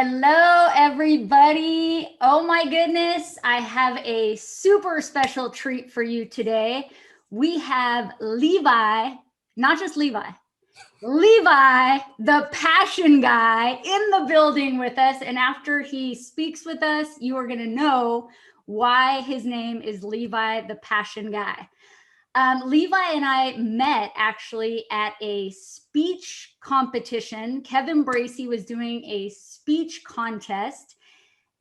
Hello, everybody. Oh my goodness, I have a super special treat for you today. We have Levi, not just Levi, Levi the Passion Guy in the building with us. And after he speaks with us, you are going to know why his name is Levi the Passion Guy. Levi and I met actually at a speech competition. Kevin Bracey was doing a speech contest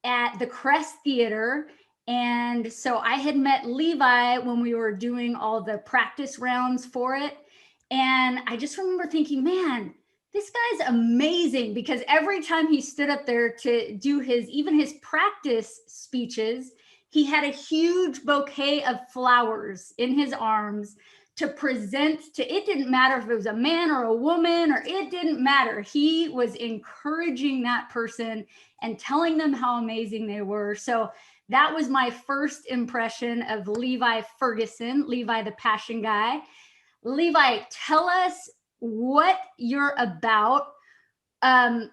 at the Crest Theater. And so I had met Levi when we were doing all the practice rounds for it. And I just remember thinking, man, this guy's amazing, because every time he stood up there to do even his practice speeches, he had a huge bouquet of flowers in his arms to present to. It didn't matter if it was a man or a woman, or it didn't matter. He was encouraging that person and telling them how amazing they were. So that was my first impression of Levi Ferguson, Levi the Passion Guy. Levi, tell us what you're about.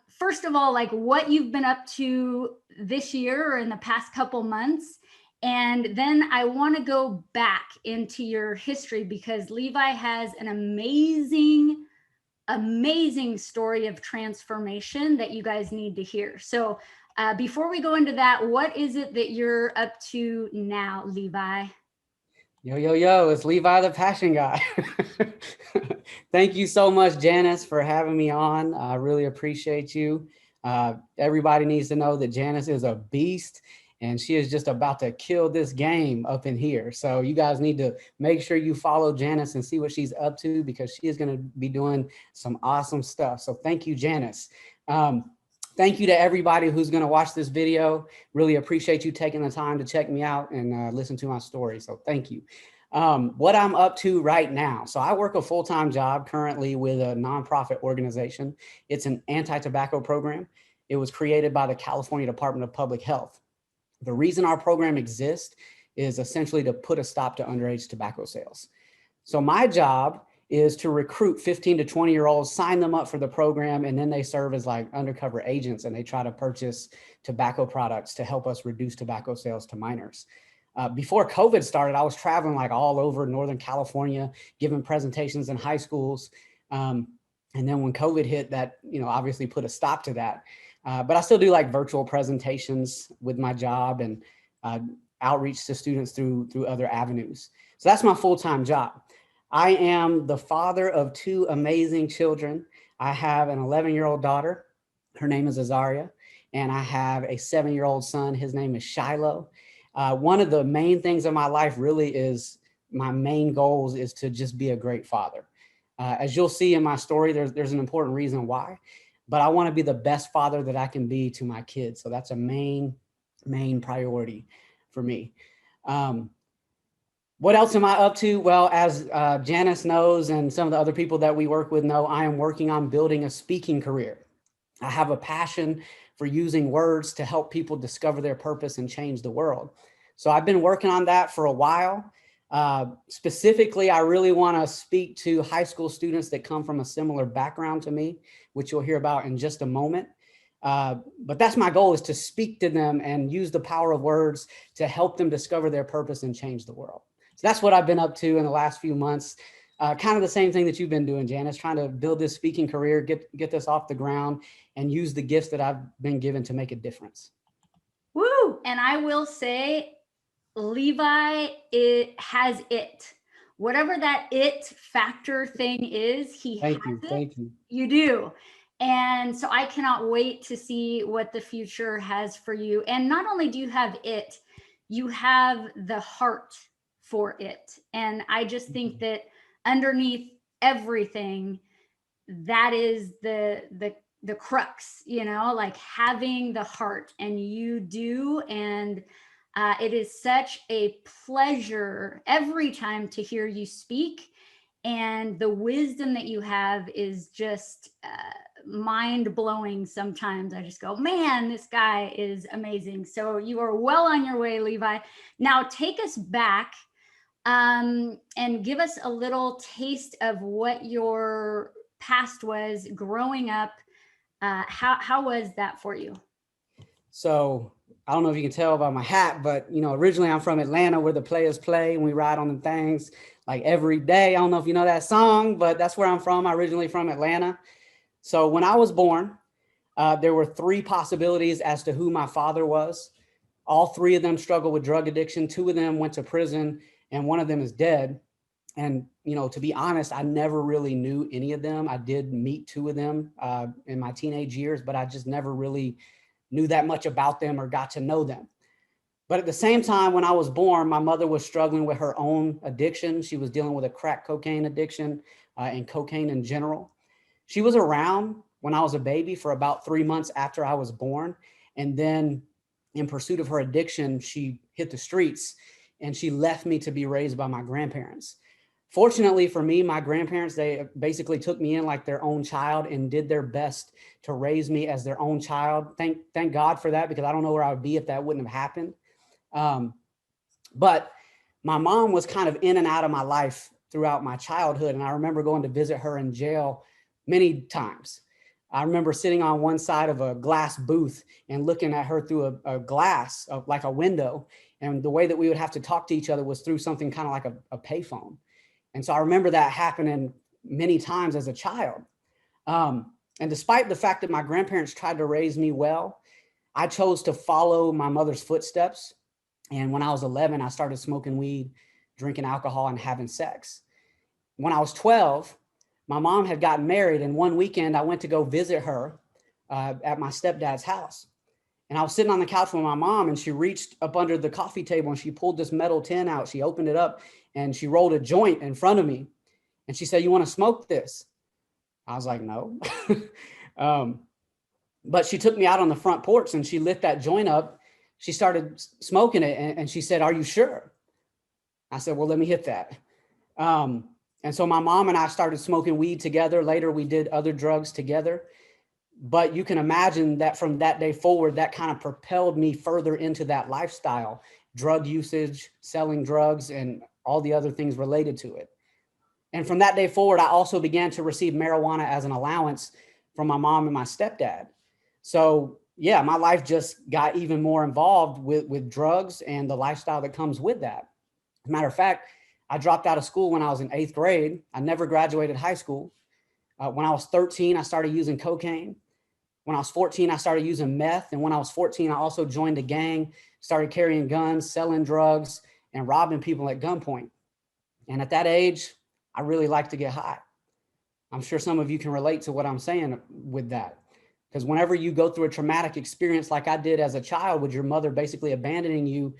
First of all, like what you've been up to this year or in the past couple months. And then I want to go back into your history, because Levi has an amazing story of transformation that you guys need to hear. So before we go into that, what is it that you're up to now, Levi? Yo, it's Levi the Passion Guy. Thank you so much, Janice, for having me on. I really appreciate you. Everybody needs to know that Janice is a beast, and she is just about to kill this game up in here. So you guys need to make sure you follow Janice and see what she's up to, because she is going to be doing some awesome stuff. So thank you, Janice. Thank you to everybody who's going to watch this video. Really appreciate you taking the time to check me out and listen to my story. So thank you. What I'm up to right now. So I work a full-time job currently with a nonprofit organization. It's an anti-tobacco program. It was created by the California Department of Public Health. The reason our program exists is essentially to put a stop to underage tobacco sales. So my job is to recruit 15 to 20-year-olds, sign them up for the program, and then they serve as like undercover agents, and they try to purchase tobacco products to help us reduce tobacco sales to minors. Before COVID started, I was traveling like all over Northern California, giving presentations in high schools. And then when COVID hit, that, obviously put a stop to that. But I still do like virtual presentations with my job, and outreach to students through other avenues. So that's my full-time job. I am the father of two amazing children. I have an 11-year-old daughter. Her name is Azaria. And I have a 7-year-old son. His name is Shiloh. One of the main things in my life really is, my main goals is to just be a great father. As you'll see in my story, there's an important reason why, but I want to be the best father that I can be to my kids. So that's a main priority for me. What else am I up to? Well, as Janice knows, and some of the other people that we work with know, I am working on building a speaking career. I have a passion for using words to help people discover their purpose and change the world. So I've been working on that for a while. Specifically, I really want to speak to high school students that come from a similar background to me, which you'll hear about in just a moment. But that's my goal, is to speak to them and use the power of words to help them discover their purpose and change the world. So that's what I've been up to in the last few months. Kind of the same thing that you've been doing, Janice, trying to build this speaking career, get this off the ground, and use the gifts that I've been given to make a difference. Woo! And I will say, Levi, it has it. Whatever that it factor thing is, he has Thank you. it. Thank you. You do. And so I cannot wait to see what the future has for you. And not only do you have it, you have the heart for it. And I just think that underneath everything, that is the crux, like having the heart, and you do. And it is such a pleasure every time to hear you speak. And the wisdom that you have is just mind blowing. Sometimes I just go, man, this guy is amazing. So you are well on your way, Levi. Now take us back and give us a little taste of what your past was growing up. How was that for you? So I don't know if you can tell by my hat, but originally I'm from Atlanta, where the players play and we ride on the things like every day. I don't know if you know that song, but that's where I'm from. I'm originally from Atlanta. So when I was born, there were three possibilities as to who my father was. All three of them struggled with drug addiction. Two of them went to prison, and one of them is dead. And, to be honest, I never really knew any of them. I did meet two of them in my teenage years, but I just never really knew that much about them or got to know them. But at the same time, when I was born, my mother was struggling with her own addiction. She was dealing with a crack cocaine addiction and cocaine in general. She was around when I was a baby for about 3 months after I was born. And then in pursuit of her addiction, she hit the streets and she left me to be raised by my grandparents. Fortunately for me, my grandparents, they basically took me in like their own child and did their best to raise me as their own child. Thank God for that, because I don't know where I would be if that wouldn't have happened. But my mom was kind of in and out of my life throughout my childhood. And I remember going to visit her in jail many times. I remember sitting on one side of a glass booth and looking at her through a glass of like a window. And the way that we would have to talk to each other was through something kind of like a payphone. And so I remember that happening many times as a child. And despite the fact that my grandparents tried to raise me well, I chose to follow my mother's footsteps. And when I was 11, I started smoking weed, drinking alcohol, and having sex. When I was 12, my mom had gotten married, and one weekend I went to go visit her at my stepdad's house. And I was sitting on the couch with my mom, and she reached up under the coffee table and she pulled this metal tin out. She opened it up and she rolled a joint in front of me. And she said, "You want to smoke this?" I was like, "No." But she took me out on the front porch and she lit that joint up. She started smoking it and she said, "Are you sure?" I said, "Well, let me hit that." And so my mom and I started smoking weed together. Later, we did other drugs together. But you can imagine that from that day forward, that kind of propelled me further into that lifestyle, drug usage, selling drugs, and all the other things related to it. And from that day forward, I also began to receive marijuana as an allowance from my mom and my stepdad. So yeah, my life just got even more involved with drugs and the lifestyle that comes with that. As a matter of fact, I dropped out of school when I was in 8th grade. I never graduated high school. When I was 13, I started using cocaine. When I was 14, I started using meth. And when I was 14, I also joined a gang, started carrying guns, selling drugs, and robbing people at gunpoint. And at that age, I really liked to get high. I'm sure some of you can relate to what I'm saying with that. Because whenever you go through a traumatic experience like I did as a child, with your mother basically abandoning you,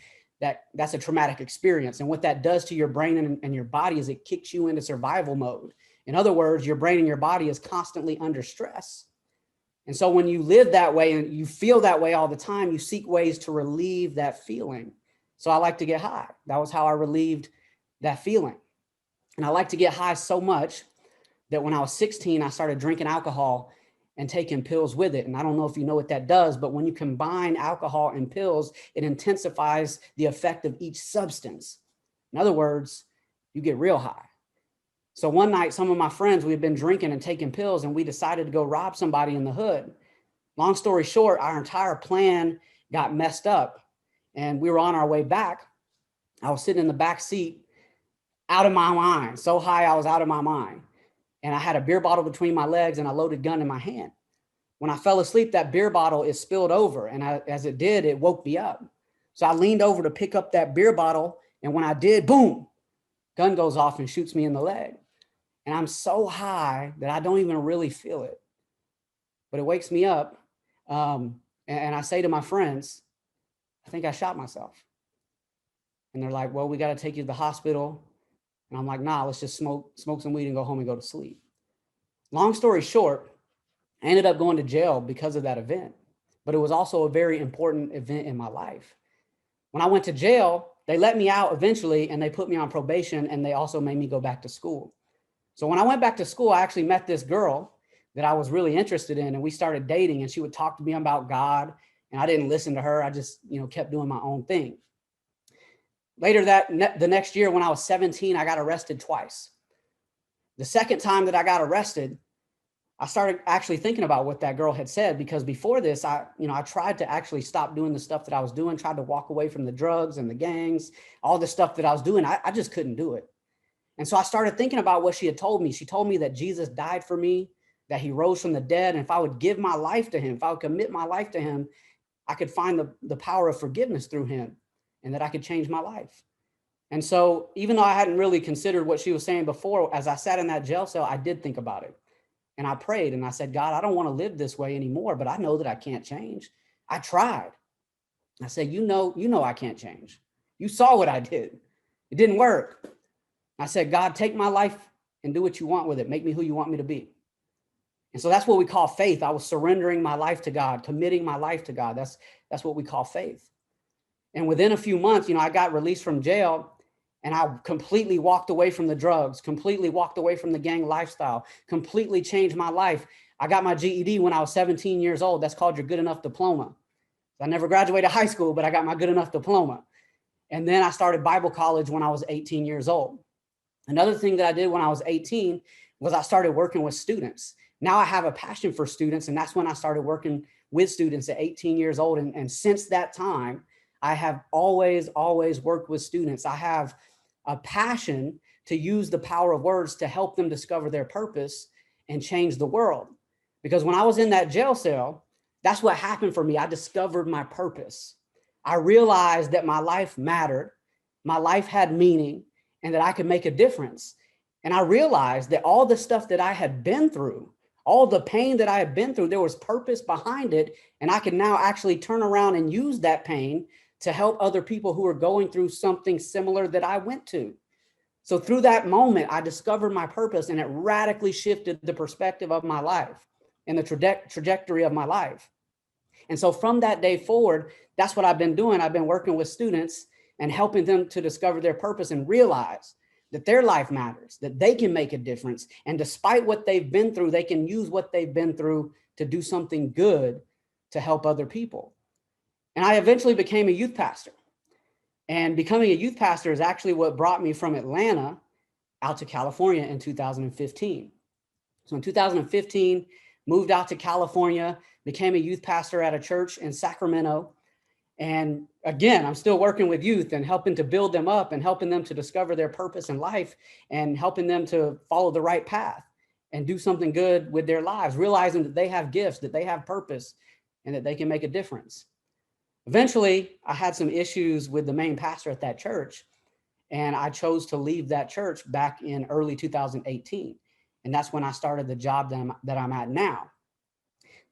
that's a traumatic experience. And what that does to your brain and your body is it kicks you into survival mode. In other words, your brain and your body is constantly under stress. And so when you live that way and you feel that way all the time, you seek ways to relieve that feeling. So I like to get high. That was how I relieved that feeling. And I like to get high so much that when I was 16, I started drinking alcohol and taking pills with it. And I don't know if you know what that does, but when you combine alcohol and pills, it intensifies the effect of each substance. In other words, you get real high. So one night, some of my friends, we had been drinking and taking pills, and we decided to go rob somebody in the hood. Long story short, our entire plan got messed up, and we were on our way back. I was sitting in the back seat, out of my mind, so high I was out of my mind. And I had a beer bottle between my legs and a loaded gun in my hand. When I fell asleep, that beer bottle is spilled over, and as it did, it woke me up. So I leaned over to pick up that beer bottle, and when I did, boom, gun goes off and shoots me in the leg. And I'm so high that I don't even really feel it. But it wakes me up, and I say to my friends, "I think I shot myself." And they're like, "Well, we got to take you to the hospital." And I'm like, "Nah, let's just smoke some weed and go home and go to sleep." Long story short, I ended up going to jail because of that event. But it was also a very important event in my life. When I went to jail, they let me out eventually, and they put me on probation, and they also made me go back to school. So when I went back to school, I actually met this girl that I was really interested in, and we started dating, and she would talk to me about God, and I didn't listen to her. I just, kept doing my own thing. Later the next year, when I was 17, I got arrested twice. The second time that I got arrested, I started actually thinking about what that girl had said, because before this, I tried to actually stop doing the stuff that I was doing, tried to walk away from the drugs and the gangs, all the stuff that I was doing. I just couldn't do it. And so I started thinking about what she had told me. She told me that Jesus died for me, that he rose from the dead. And if I would give my life to him, if I would commit my life to him, I could find the power of forgiveness through him, and that I could change my life. And so even though I hadn't really considered what she was saying before, as I sat in that jail cell, I did think about it. And I prayed and I said, God, I don't want to live this way anymore, but I know that I can't change. I tried. I said, you know, I can't change. You saw what I did. It didn't work. I said, God, take my life and do what you want with it. Make me who you want me to be. And so that's what we call faith. I was surrendering my life to God, committing my life to God. That's what we call faith. And within a few months, I got released from jail, and I completely walked away from the drugs, completely walked away from the gang lifestyle, completely changed my life. I got my GED when I was 17 years old. That's called your good enough diploma. I never graduated high school, but I got my good enough diploma. And then I started Bible college when I was 18 years old. Another thing that I did when I was 18 was I started working with students. Now I have a passion for students, and that's when I started working with students at 18 years old. And since that time, I have always worked with students. I have a passion to use the power of words to help them discover their purpose and change the world. Because when I was in that jail cell, that's what happened for me. I discovered my purpose. I realized that my life mattered, my life had meaning, and that I could make a difference. And I realized that all the stuff that I had been through, all the pain that I had been through, there was purpose behind it. And I could now actually turn around and use that pain to help other people who are going through something similar that I went to. So through that moment, I discovered my purpose, and it radically shifted the perspective of my life and the trajectory of my life. And so from that day forward, that's what I've been doing. I've been working with students and helping them to discover their purpose and realize that their life matters, that they can make a difference. And despite what they've been through, they can use what they've been through to do something good to help other people. And I eventually became a youth pastor. And becoming a youth pastor is actually what brought me from Atlanta out to California in 2015. So in 2015, moved out to California, became a youth pastor at a church in Sacramento. And again, I'm still working with youth and helping to build them up and helping them to discover their purpose in life and helping them to follow the right path and do something good with their lives, realizing that they have gifts, that they have purpose, and that they can make a difference. Eventually, I had some issues with the main pastor at that church, and I chose to leave that church back in early 2018. And that's when I started the job that I'm at now.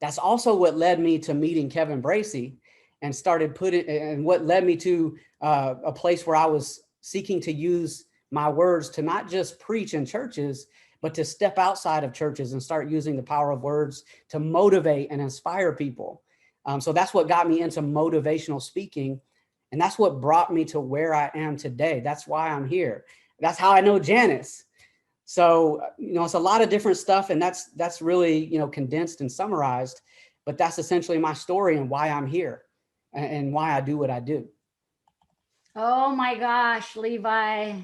That's also what led me to meeting Kevin Bracey and what led me to a place where I was seeking to use my words to not just preach in churches, but to step outside of churches and start using the power of words to motivate and inspire people. So that's what got me into motivational speaking. And that's what brought me to where I am today. That's why I'm here. That's how I know Janice. So, it's a lot of different stuff, and that's really, condensed and summarized, but that's essentially my story and why I'm here and why I do what I do. Oh my gosh, Levi,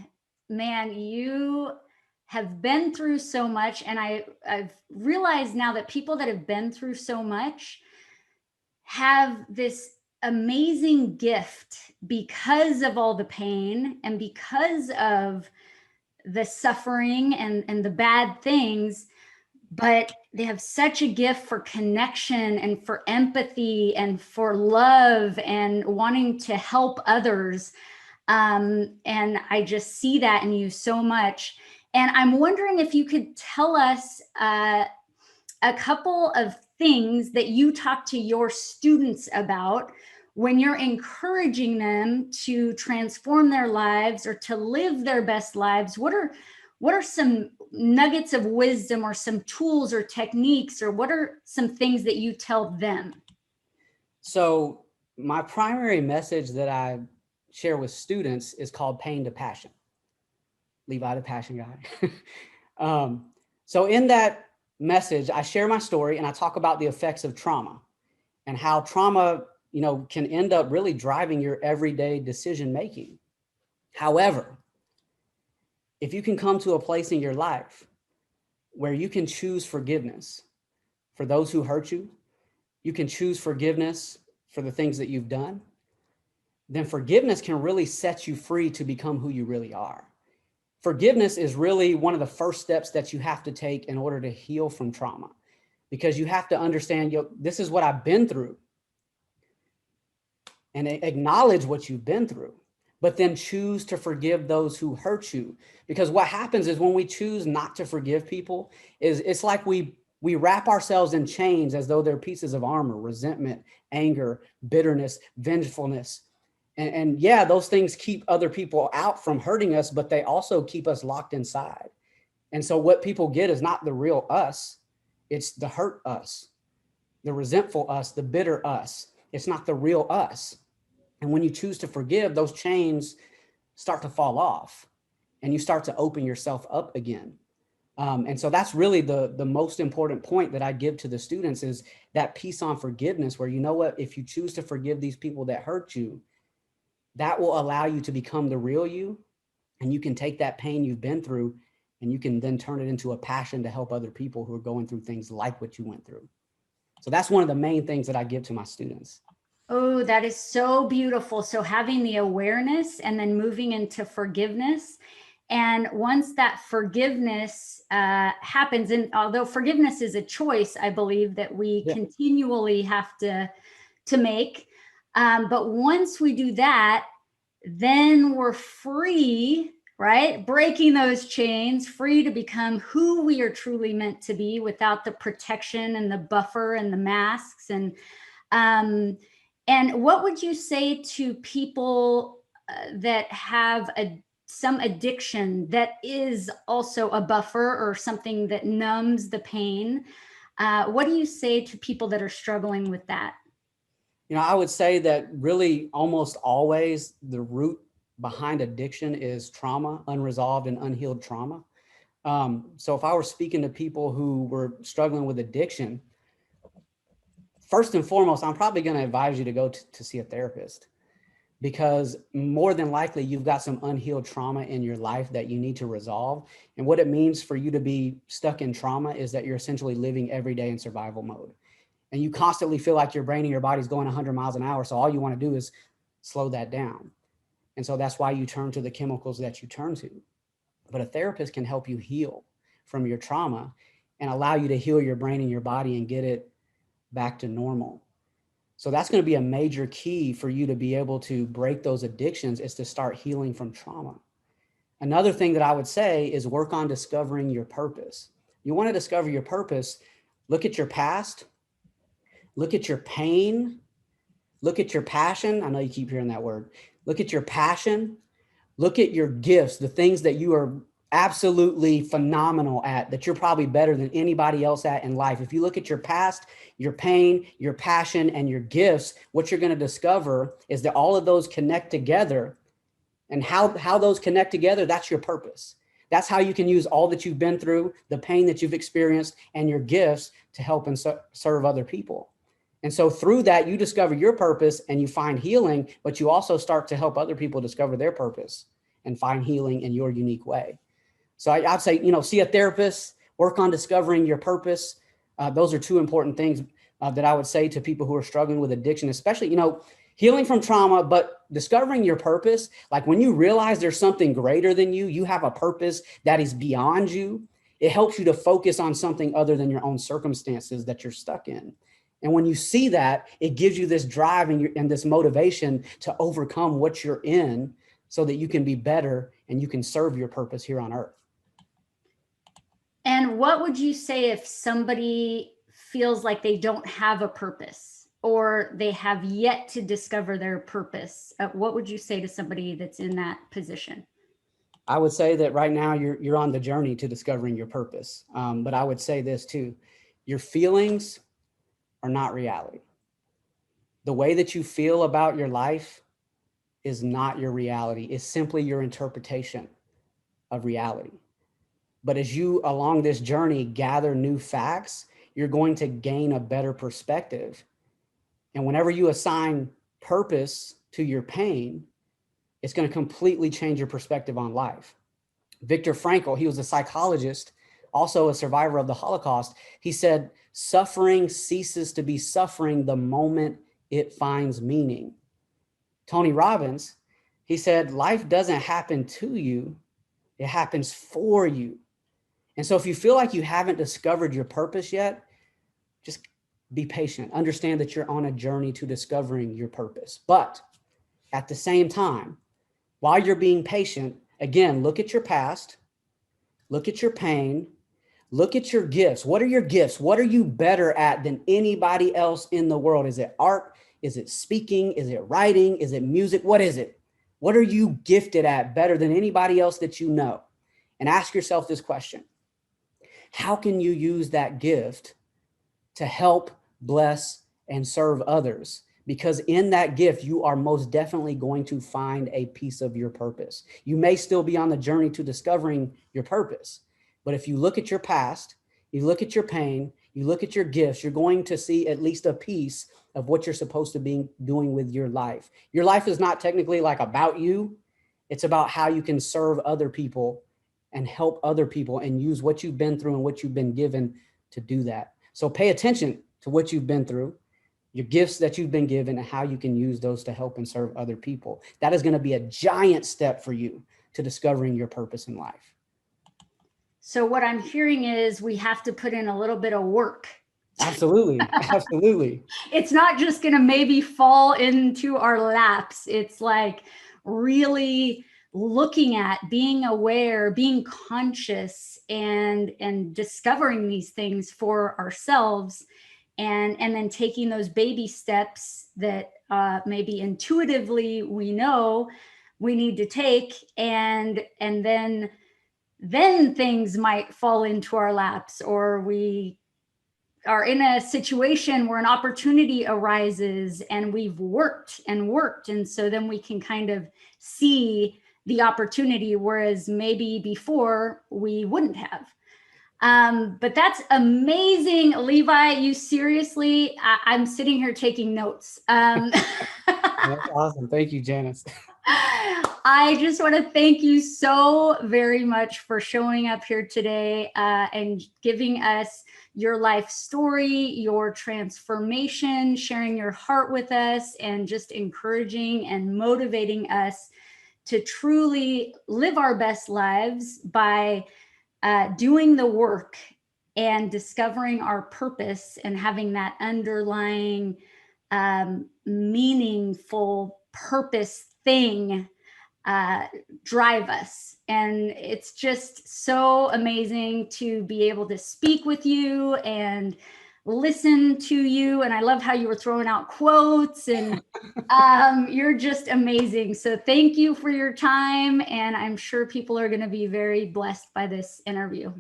man, you have been through so much. And I've realized now that people that have been through so much have this amazing gift because of all the pain and because of the suffering and the bad things, but they have such a gift for connection and for empathy and for love and wanting to help others. And I just see that in you so much. And I'm wondering if you could tell us a couple of things that you talk to your students about when you're encouraging them to transform their lives or to live their best lives. What are some nuggets of wisdom or some tools or techniques, or what are some things that you tell them? So my primary message that I share with students is called Pain to Passion. Levi the Passion Guy. So in that message, I share my story and I talk about the effects of trauma and how trauma, can end up really driving your everyday decision making. However, if you can come to a place in your life where you can choose forgiveness, for those who hurt you, you can choose forgiveness for the things that you've done, then forgiveness can really set you free to become who you really are. Forgiveness is really one of the first steps that you have to take in order to heal from trauma, because you have to understand, this is what I've been through, and acknowledge what you've been through, but then choose to forgive those who hurt you. Because what happens is when we choose not to forgive people, it's like we wrap ourselves in chains as though they're pieces of armor: resentment, anger, bitterness, vengefulness. And yeah, those things keep other people out from hurting us, but they also keep us locked inside. And so what people get is not the real us, it's the hurt us, the resentful us, the bitter us. It's not the real us. And when you choose to forgive, those chains start to fall off and you start to open yourself up again. And so that's really the most important point that I give to the students, is that piece on forgiveness, where, you know what, if you choose to forgive these people that hurt you, that will allow you to become the real you. And you can take that pain you've been through and you can then turn it into a passion to help other people who are going through things like what you went through. So that's one of the main things that I give to my students. Oh, that is so beautiful. So having the awareness and then moving into forgiveness. And once that forgiveness happens, and although forgiveness is a choice, I believe that we continually have to make. But once we do that, then we're free, right? Breaking those chains, free to become who we are truly meant to be without the protection and the buffer and the masks. And what would you say to people that have some addiction that is also a buffer or something that numbs the pain? What do you say to people that are struggling with that? I would say that really almost always the root behind addiction is trauma, unresolved and unhealed trauma. So if I were speaking to people who were struggling with addiction, first and foremost, I'm probably going to advise you to go to see a therapist, because more than likely you've got some unhealed trauma in your life that you need to resolve. And what it means for you to be stuck in trauma is that you're essentially living every day in survival mode. And you constantly feel like your brain and your body's going 100 miles an hour. So all you want to do is slow that down. And so that's why you turn to the chemicals that you turn to. But a therapist can help you heal from your trauma and allow you to heal your brain and your body and get it back to normal. So that's going to be a major key for you to be able to break those addictions, is to start healing from trauma. Another thing that I would say is work on discovering your purpose. You want to discover your purpose, look at your past, look at your pain, look at your passion. I know you keep hearing that word. Look at your passion, look at your gifts, the things that you are absolutely phenomenal at, that you're probably better than anybody else at in life. If you look at your past, your pain, your passion, and your gifts, what you're going to discover is that all of those connect together. And how those connect together, that's your purpose. That's how you can use all that you've been through, the pain that you've experienced, and your gifts to help and serve other people. And so through that, you discover your purpose and you find healing, but you also start to help other people discover their purpose and find healing in your unique way. So I'd say, see a therapist, work on discovering your purpose. Those are two important things that I would say to people who are struggling with addiction, especially, healing from trauma, but discovering your purpose. Like when you realize there's something greater than you, you have a purpose that is beyond you. It helps you to focus on something other than your own circumstances that you're stuck in. And when you see that, it gives you this drive and this motivation to overcome what you're in so that you can be better and you can serve your purpose here on earth. And what would you say if somebody feels like they don't have a purpose or they have yet to discover their purpose? What would you say to somebody that's in that position? I would say that right now you're on the journey to discovering your purpose. But I would say this too: your feelings are not reality. The way that you feel about your life is not your reality. It's simply your interpretation of reality. But as you, along this journey, gather new facts, you're going to gain a better perspective. And whenever you assign purpose to your pain, it's going to completely change your perspective on life. Viktor Frankl, he was a psychologist also a survivor of the Holocaust. He said, suffering ceases to be suffering the moment it finds meaning. Tony Robbins, he said, life doesn't happen to you, it happens for you. And so if you feel like you haven't discovered your purpose yet, just be patient. Understand that you're on a journey to discovering your purpose. But at the same time, while you're being patient, again, look at your past, look at your pain, look at your gifts. What are your gifts? What are you better at than anybody else in the world? Is it art? Is it speaking? Is it writing? Is it music? What is it? What are you gifted at better than anybody else that you know? And ask yourself this question. How can you use that gift to help, bless, and serve others? Because in that gift, you are most definitely going to find a piece of your purpose. You may still be on the journey to discovering your purpose, but if you look at your past, you look at your pain, you look at your gifts, you're going to see at least a piece of what you're supposed to be doing with your life. Your life is not technically like about you. It's about how you can serve other people and help other people and use what you've been through and what you've been given to do that. So pay attention to what you've been through, your gifts that you've been given, and how you can use those to help and serve other people. That is going to be a giant step for you to discovering your purpose in life. So what I'm hearing is we have to put in a little bit of work. Absolutely. Absolutely. It's not just going to maybe fall into our laps. It's like really looking at, being aware, being conscious, and discovering these things for ourselves, and then taking those baby steps that maybe intuitively we know we need to take, and then things might fall into our laps, or we are in a situation where an opportunity arises and we've worked and worked. And so then we can kind of see the opportunity, whereas maybe before we wouldn't have. But that's amazing, Levi. You seriously, I'm sitting here taking notes. That's awesome. Thank you, Janice. I just want to thank you so very much for showing up here today and giving us your life story, your transformation, sharing your heart with us, and just encouraging and motivating us to truly live our best lives by doing the work and discovering our purpose and having that underlying meaningful purpose thing drive us. And it's just so amazing to be able to speak with you and listen to you. And I love how you were throwing out quotes, and you're just amazing. So thank you for your time. And I'm sure people are going to be very blessed by this interview.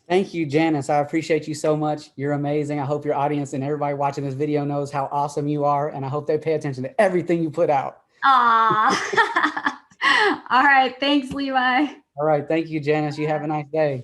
Thank you, Janice. I appreciate you so much. You're amazing. I hope your audience and everybody watching this video knows how awesome you are. And I hope they pay attention to everything you put out. All right. Thanks, Levi. All right. Thank you, Janice. You have a nice day.